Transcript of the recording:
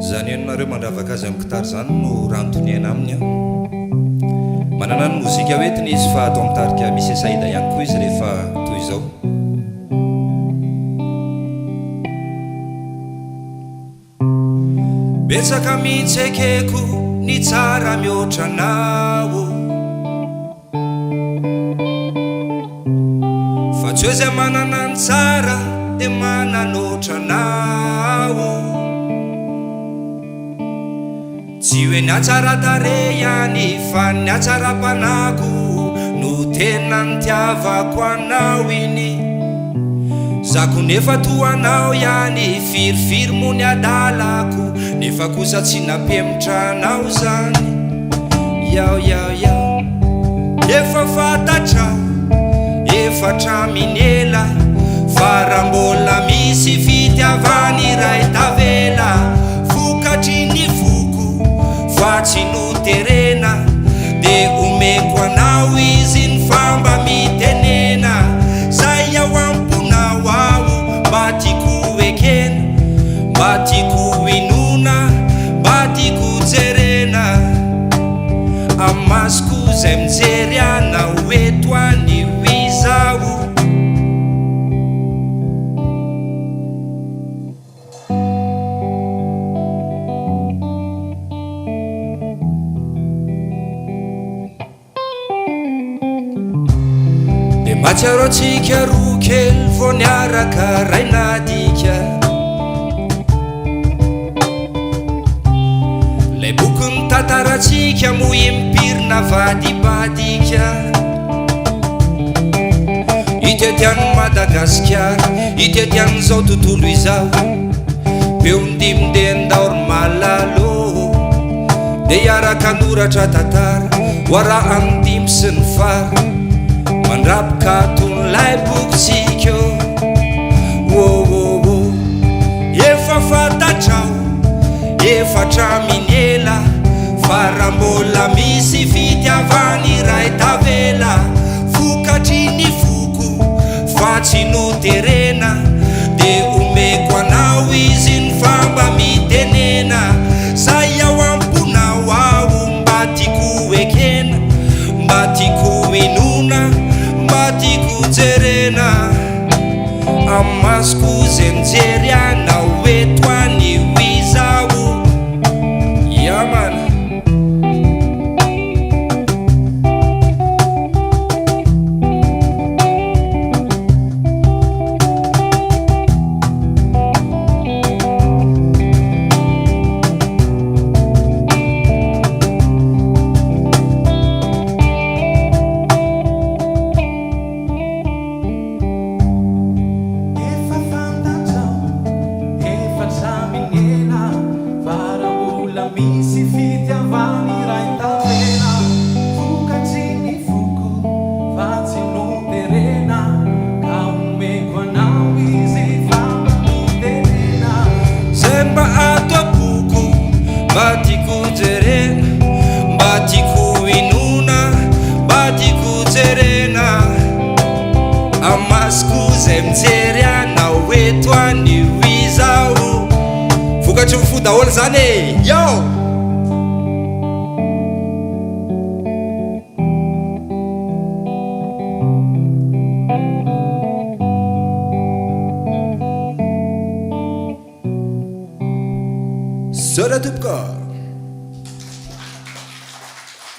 Zany ianareo mandravaka azy amin'ny gitara zany no ranontoniana aminy a. Manana ny mozika hoentiny izy fa atao mitarika misy esaida ihany koa izy rehefa toy izao. Betsaka mitsekeko ny tsara mihoatra anao, fa tsy hoe zay manana ny tsara de mananoatra anao. Tsy hoe ny atsara tare ihany fa ny atsara-panako no tena ny tiavako anao iny. Zako nefa toanao ihany firifiry mo ny adalako, nefa kosa tsy nampemitra anao zany. Yao yao yao, efa fantatrao, efa traminela, fa raha mbola misy fitiavany iray tavela. Vokatry ny voko fa tsy noterena, de omeko anao izy ny famba mitenena. Zay ao amponao ao mba tiako ekena, mba tiako inona, mba tiako jerena. Amasoko zay mijery anao eto anio izao. De matsiaro atsika roa kely vo niaraka ray nadika. Lay boky ny tantaratsika mo impirina vadibadika. Itetiany Madagasikara, itetian'izao tontolo izao. Beo ndimy de ndaory malalo, de iaraka noratra tantara hoarahany dimy sy ny fara. Mandrapika ton'lay bokytsika ô. Efa fantatrao, efa traminela, fa raha mbola misy fitiavany iray tavela. Vokatry ny voko fa tsy noterena, de omeko anao izy ny famba mitenena. Zay ao amponao ao mba tiako ekena, mba tiako inona, mba tiako jerena. Amasoko zay mijery anao eto anio izao. Yamana. Misy fitiavany iray tavela. Vokatry ny voko fa tsy noterena, ka omeko anao izy famba mitenena. Zay mba ato aboko, mba tiako jerena, mba tiako inona, mba tiako jerena. Amasoko zay mijery anao eto anio izao. Vokatry ny fo daholo zany e, yo! Sora tupka.